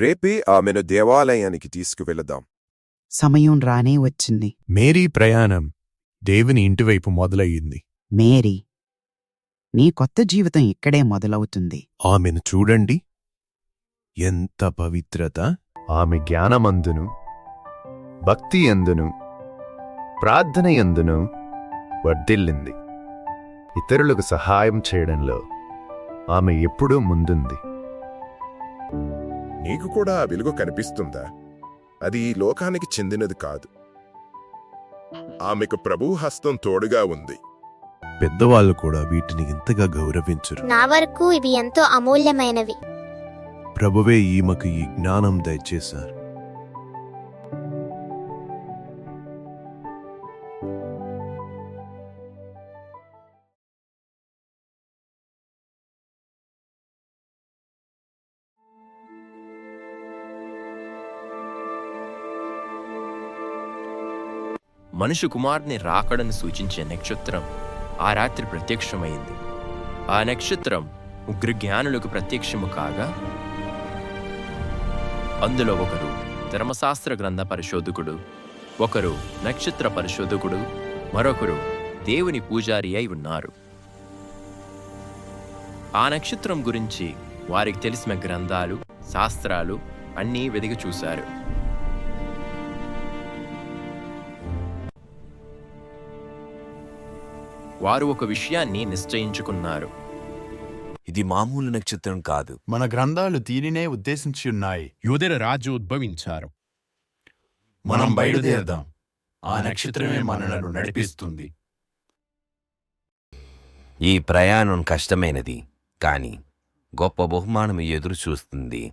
రేపే ఆమెను దేవాలయానికి తీసుకువెళదాం. సమయం రానే వచ్చింది. మేరీ ప్రయాణం దేవుని ఇంటివైపు మొదలయ్యింది. మేరీ, నీ కొత్త జీవితం ఇక్కడే మొదలవుతుంది. ఆమెను చూడండి, ఎంత పవిత్రత! ఆమె జ్ఞానమందును, భక్తి యందును, ప్రార్థన యందును వర్ధిల్లింది. ఇతరులకు సహాయం చేయడంలో ఆమె ఎప్పుడూ ముందుంది. నీకు కూడా ఆ వెలుగు కనిపిస్తుందా? అది ఈ లోకానికి చెందినది కాదు. ఆమెకు ప్రభువు హస్తం తోడుగా ఉంది. పెద్దవాళ్ళు కూడా వీటిని ఇంతగా గౌరవించరు. నా వరకు ఇవి ఎంతో అమూల్యమైనవి. ప్రభువే ఈమెకు ఈ జ్ఞానం దయచేశారు. మనుషు కుమారుని రాకడను సూచించే నక్షత్రం ఆ రాత్రి ప్రత్యక్షమైంది. ఆ నక్షత్రం ముగ్గురు జ్ఞానులకు ప్రత్యక్షము కాగా, అందులో ఒకరు ధర్మశాస్త్ర గ్రంథ పరిశోధకుడు, ఒకరు నక్షత్ర పరిశోధకుడు, మరొకరు దేవుని పూజారి అయి ఉన్నారు. ఆ నక్షత్రం గురించి వారికి తెలిసిన గ్రంథాలు, శాస్త్రాలు అన్నీ వెదికి చూశారు. వారు ఒక విషయాన్ని నిశ్చయించుకున్నారు. ఇది మామూలు నక్షత్రం కాదు. మన గ్రంథాలు దీనినే ఉద్దేశించి ఉన్నాయి. యూదుల రాజు ఉద్భవించారు. మనం బయలుదేరదాం. ఆ నక్షత్రమే మనలను నడిపిస్తుంది. ఈ ప్రయాణం కష్టమైనది, కాని గొప్ప బహుమానం ఎదురు చూస్తుంది.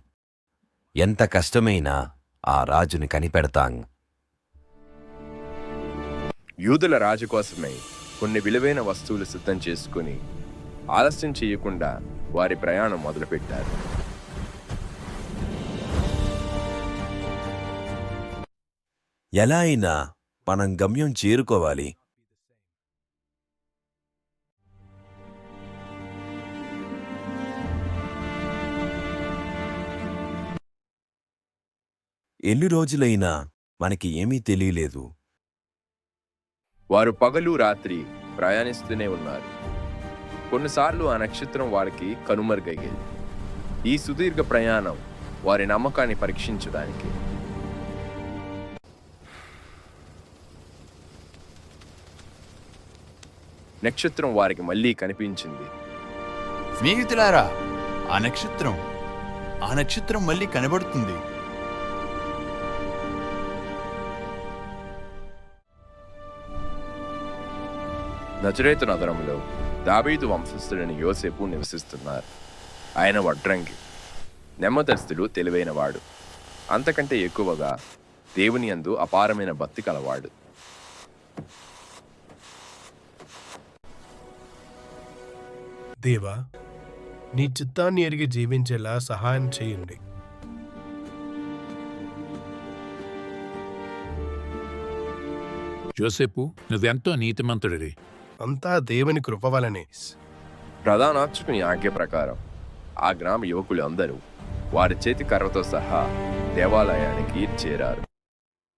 ఎంత కష్టమైనా ఆ రాజుని కనిపెడతాం. యూదుల రాజు కోసమై కొన్ని విలువైన వస్తువులు సిద్ధం చేసుకుని ఆలస్యం చేయకుండా వారి ప్రయాణం మొదలుపెట్టారు. ఎలా అయినా మనం గమ్యం చేరుకోవాలి. ఎన్ని రోజులైనా మనకి ఏమీ తెలియలేదు. వారు పగలు రాత్రి ప్రయాణిస్తూనే ఉన్నారు. కొన్నిసార్లు ఆ నక్షత్రం వారికి కనుమరుగయ్యేది. ఈ సుదీర్ఘ ప్రయాణం వారి నమ్మకాన్ని పరీక్షించడానికి. నక్షత్రం వారికి మళ్ళీ కనిపించింది. స్నేహితులారా, ఆ నక్షత్రం మళ్ళీ కనబడుతుంది. నజరేతు నగరంలో దావీదు వంశస్థుడైన యోసేపు నివసిస్తున్నారు. ఆయన వడ్రంగి, నెమ్మదస్తుడు, తెలివైనవాడు. అంతకంటే ఎక్కువగా దేవుని యందు అపారమైన భక్తి కలవాడు. దేవా, నీ చిత్తాన్ని ఎరిగి జీవించేలా సహాయం చేయండి. యోసేపు, నువ్వెంతో నీతిమంతుడివి. అంతా దేవుని కృప వలనే. ప్రధానార్చకుని ఆజ్ఞ ప్రకారం ఆ గ్రామ యువకులు అందరూ వారి చేతి కర్రతో సహా దేవాలయానికి చేరారు.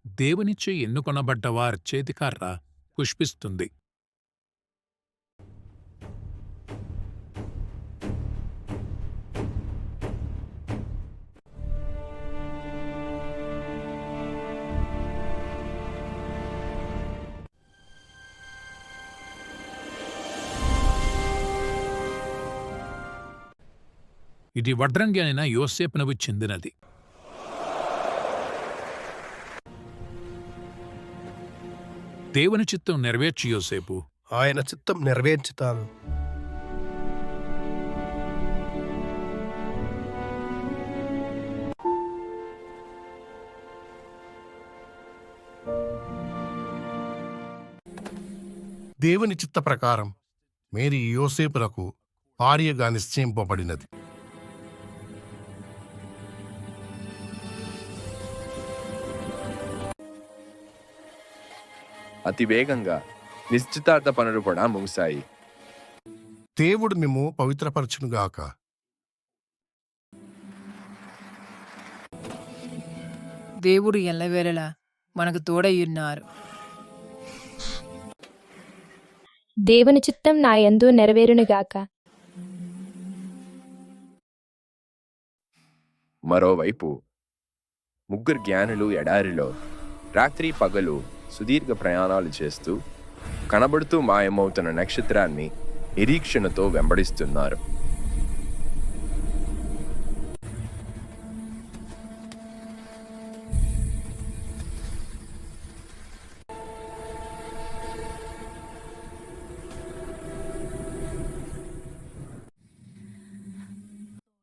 దేవునిచే ఎన్నుకొనబడ్డ వారి చేతికర్ర పుష్పిస్తుంది. ఇది వడ్రంగి అయిన యోసేపునకు చెందినది. దేవుని చిత్తం నెరవేర్చి యోసేపు. ఆయన చిత్తం నెరవేర్చుతాను. దేవుని చిత్త ప్రకారం మేరీ యోసేపులకు భార్యగా నిశ్చయింపబడినది. అతి వేగంగా నిశ్చితార్థ పనులు కూడా ముగిశాయి. దేవుడు మేము పవిత్రపరచునుగాక. దేవుడు ఎల్లవేళలా మనకు తోడయ్యున్నారు. దేవుని చిత్తం నా యందు నెరవేరునుగాక. మరోవైపు ముగ్గురు జ్ఞానులు ఎడారిలో రాత్రి పగలు సుదీర్ఘ ప్రయాణాలు చేస్తూ కనబడుతూ మాయమవుతున్న నక్షత్రాన్ని నిరీక్షణతో వెంబడిస్తున్నారు.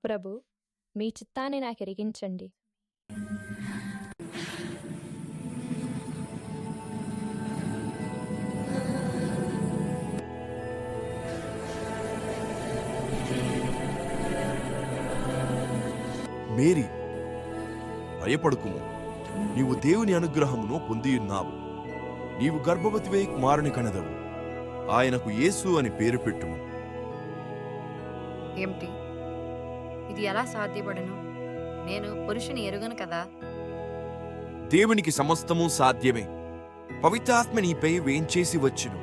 ప్రభు, మీ చిత్తాన్ని నాకు ఎరిగించండి. మేరీ, భయపడుకుము, నీవు దేవుని అనుగ్రహమును పొందియున్నావు. నీవు గర్భవతివై కుమారుని కనదవు. ఆయనకు యేసు అని పేరు పెట్టుము. ఏమిటి ఇది ఎలా సాధ్యపడను? నేను పురుషుని ఎరుగను కదా. దేవునికి సమస్తము సాధ్యమే. పవిత్రాత్మ నీపై వేంచేసి వచ్చును.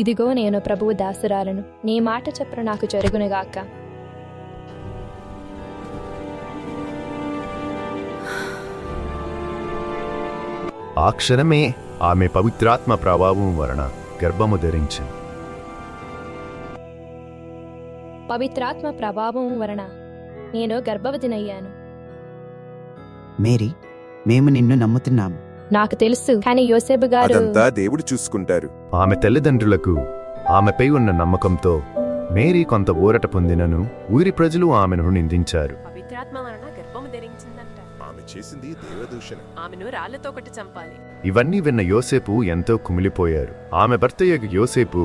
ఇదిగో నేను ప్రభువు దాసురాలను, నీ మాట చొప్పున నాకు జరుగునుగాక. ఆ క్షణమే ఆమె పవిత్రాత్మ ప్రభావం వలన గర్భము ధరించింది. పవిత్రాత్మ ప్రభావం వలన నేను గర్భవతినయ్యాను. మేరీ, మేము నిన్ను నమ్ముతున్నాము. నాకు తెలుసు, కానీ యోసేపు గారు అదంతా దేవుడు చూసుకుంటారు. ఆమె తల్లిదండ్రులకు ఆమెపై ఉన్న నమ్మకంతో మేరీ కొంత ఊరట పొందినను ఊరి ప్రజలు ఆమెను నిందించారు. పవిత్రాత్మ వలన గర్భము ధరించిందంట. ఆమె చేసింది దేవదూషణ. ఆమెను రాళ్లతో కొట్టి చంపాలి. ఇవన్నీ విన్న యోసేపు ఎంతో కుమిలిపోయారు. ఆమె భర్తయ్యకు యోసేపు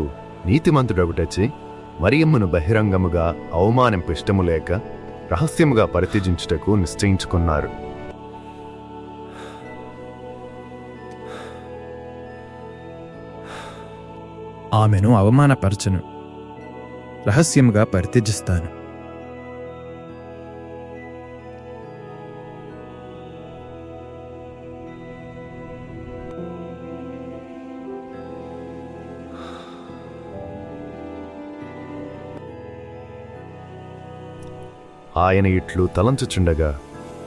నీతిమంతుడొకటొచ్చి మరియమ్మను బహిరంగముగా అవమానింపు ఇష్టము లేక రహస్యముగా పరిత్యజించుటకు నిశ్చయించుకున్నారు. ఆమెను అవమానపరచను, రహస్యముగా పరిత్యజిస్తాను. ఆయన ఇట్లు తలంచుచుండగా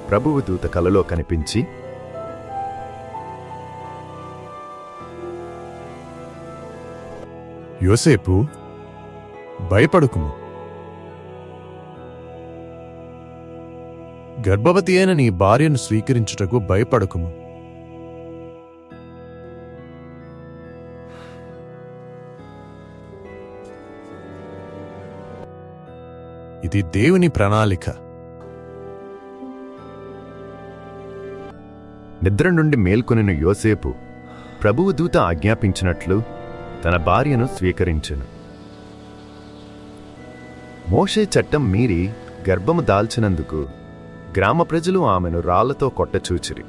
ప్రభువు దూత కలలో కనిపించి, యోసేపు, భయపడుకుము. గర్భవతి అయిన నీ భార్యను స్వీకరించుటకు భయపడకుము. ఇది దేవుని ప్రణాళిక. నిద్ర నుండి మేల్కొనిన యోసేపు ప్రభువు దూత ఆజ్ఞాపించినట్లు తన భార్యను స్వీకరించెను. మోషే చట్టం మీరి గర్భము దాల్చినందుకు గ్రామ ప్రజలు ఆమెను రాళ్లతో కొట్టచూచిరి.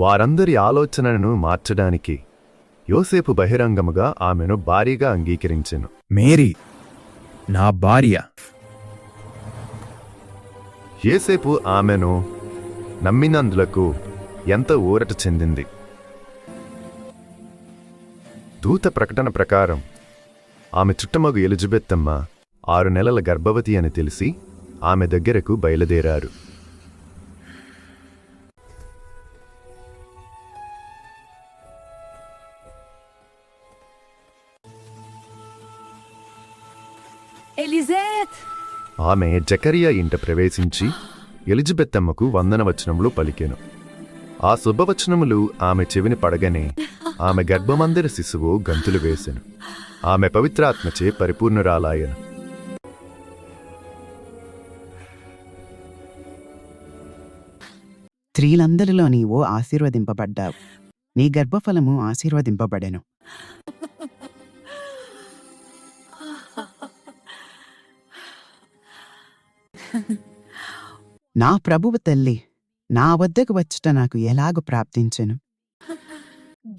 వారందరి ఆలోచనను మార్చడానికి యోసేపు బహిరంగముగా ఆమెను భారీగా అంగీకరించెను. మేరీ, నా భార్య. యోసేపు ఆమెను నమ్మినందులకు ఎంత ఊరట చెందింది. దూత ప్రకటన ప్రకారం ఆమె చుట్టమగు ఎలిజబెత్తమ్మ 6 నెలల గర్భవతి అని తెలిసి ఆమె దగ్గరకు బయలుదేరారు. ఆమె జకరియా ఇంట ప్రవేశించి ఎలిజబెత్తమ్మకు వందనవచనములు పలికెను. ఆ శుభవచనములు ఆమె చెవిని పడగనే ఆమె గర్భమందరి శిశువు గంతులు వేసెను. ఆమె పవిత్రాత్మచే పరిపూర్ణురాలాయను. స్త్రీలందరిలో నీవు ఆశీర్వదింపబడ్డావు, నీ గర్భఫలము ఆశీర్వదింపబడెను. నా ప్రభువు తల్లి, నా వద్దకు వచ్చుట నాకు ఎలాగ ప్రాప్తించెను?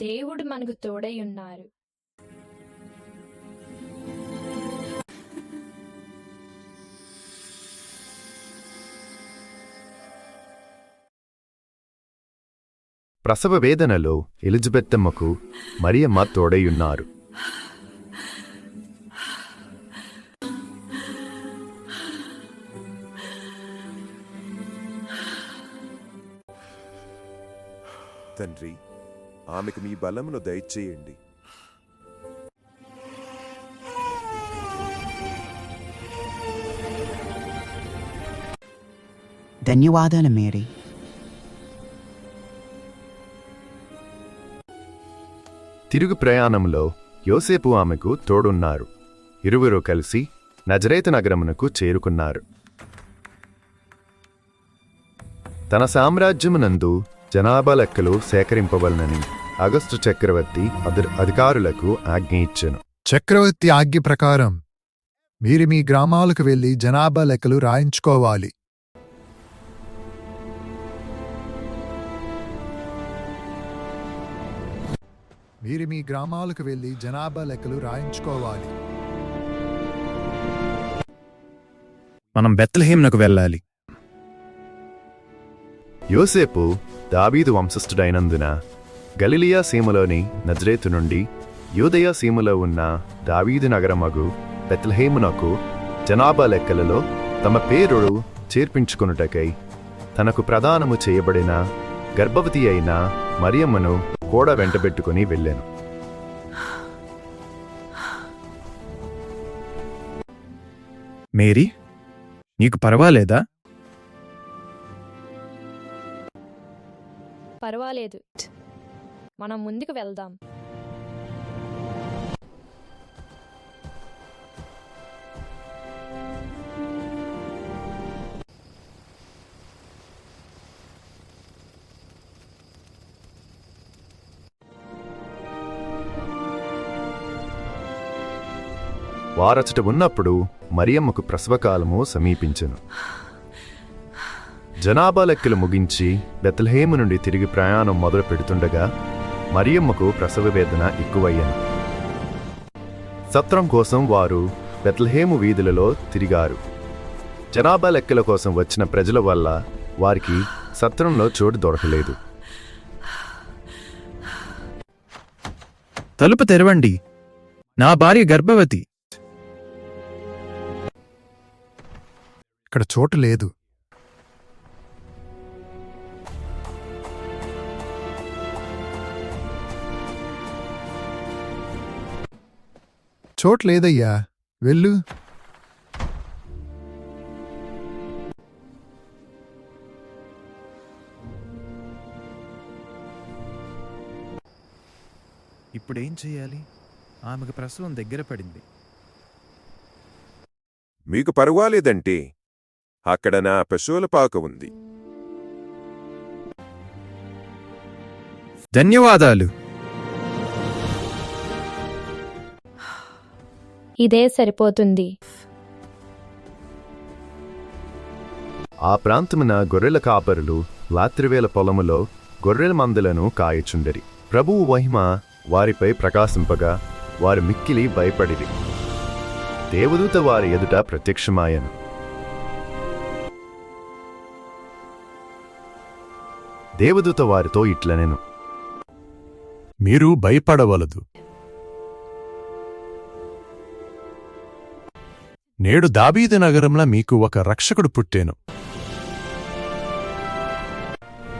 దేవుడు మనకు తోడై ఉన్నారు. ప్రసవ వేదనలో ఎలిజబెత్తమ్మకు మరియమ్మ తోడైయున్నారు. తండ్రి, ఆమెకు మీ బలమును దయచేయండి. ధన్యవాదాలు మేరీ. తిరుగు ప్రయాణంలో యోసేపు ఆమెకు తోడున్నారు. ఇరువురు కలిసి నజరేతు నగరమునకు చేరుకున్నారు. తన సామ్రాజ్యమునందు జనాభా లెక్కలు సేకరింపవలనని అగస్టు చక్రవర్తి అధికారులకు ఆజ్ఞ ఇచ్చెను. చక్రవర్తి ఆజ్ఞ ప్రకారం మీరు మీ గ్రామాలకు వెళ్లి జనాభా లెక్కలు రాయించుకోవాలి. మీరు మీ గ్రామాలకు వెళ్లి జనాభా లెక్కలు రాయించుకోవాలి. మనం బెత్లెహేమునకు వెళ్ళాలి. యోసేపు దావీదు వంశస్థుడైనందున గలిలియా సీమలోని నజరేతు నుండి యూదయ సీమలో ఉన్న దావీదు నగరమగు బెత్లెహేమునకు జనాభా లెక్కలలో తమ పేరుడు చేర్పించుకొనుటకై తనకు ప్రదానము చేయబడిన గర్భవతి అయిన మరియమ్మను కూడా వెంటబెట్టుకుని వెళ్ళాను. మేరీ, నీకు పర్వాలేదా? పర్వాలేదు, మనం ముందుకు వెళ్దాం. వారచట ఉన్నప్పుడు మరియమ్మకు ప్రసవకాలము సమీపించెను. జనాభా లెక్కలు ముగించి బెత్లెహేము నుండి తిరిగి ప్రయాణం మొదలు పెడుతుండగా మరియమ్మకు ప్రసవ వేదన ఎక్కువయ్యను. సత్రం కోసం వారు బెత్లెహేము వీధులలో తిరిగారు. జనాభా లెక్కల కోసం వచ్చిన ప్రజల వల్ల వారికి సత్రంలో చోటు దొరకలేదు. తలుపు తెరవండి, నా భార్య గర్భవతి. ఇక్కడ చోటు లేదు. చోటు లేదయ్యా, వెళ్ళు. ఇప్పుడేం చెయ్యాలి? ఆమెకు ప్రసవం దగ్గర పడింది. మీకు పర్వాలేదంటే అక్కడ నా పశువుల పాక ఉంది. ధన్యవాదాలు. ఇదే సరిపోతుంది. ఆ ప్రాంతమున గొర్రెల కాపరులు రాత్రివేళ పొలములో గొర్రెల మందలను కాయచుండరి. ప్రభువు మహిమ వారిపై ప్రకాశింపగా వారు మిక్కిలి భయపడిరి. దేవదూత వారి ఎదుట ప్రత్యక్షమాయను. దేవదూత వారితో ఇట్లనెను, మీరు భయపడవలదు. నేడు దావీదు నగరంలో మీకు ఒక రక్షకుడు పుట్టేను.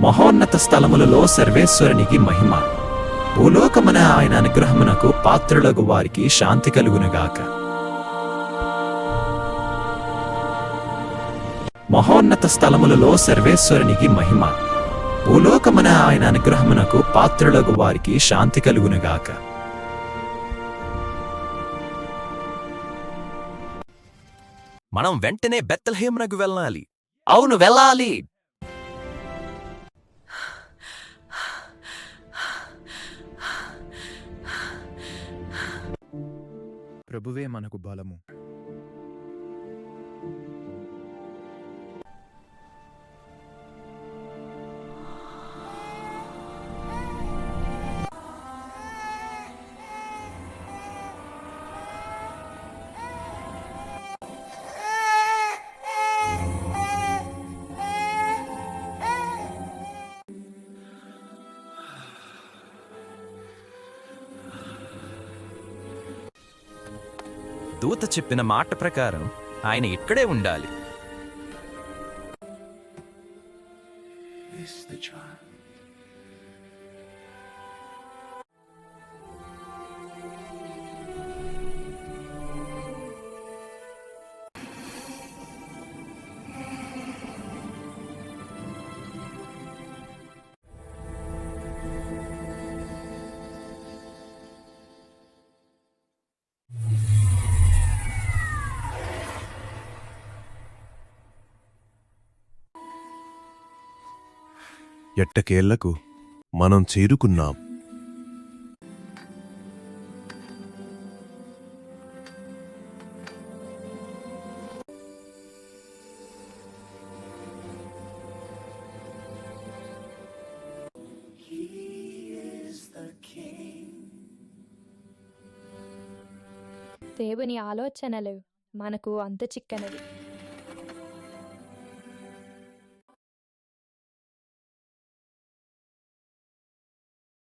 మహోన్నత స్థలములలో సర్వేశ్వరునికి మహిమ. భూలోకమున ఆయన అనుగ్రహమునకు పాత్రులగు వారికి శాంతి కలుగునుగాక. మహోన్నత స్థలములలో సర్వేశ్వరునికి మహిమ. భూలోకమున ఆయన అనుగ్రహమునకు పాత్రులగు వారికి శాంతి కలుగునుగాక. మనం వెంటనే బెత్లెహేమునకు వెళ్ళాలి. అవును, వెళ్ళాలి. ప్రభువే మనకు బలము. దూత చెప్పిన మాట ప్రకారం ఆయన ఇక్కడే ఉండాలి. ఎట్టకేళ్లకు మనం చేరుకున్నాం. దేవుని ఆలోచనలు మనకు అంత చిక్కనవి.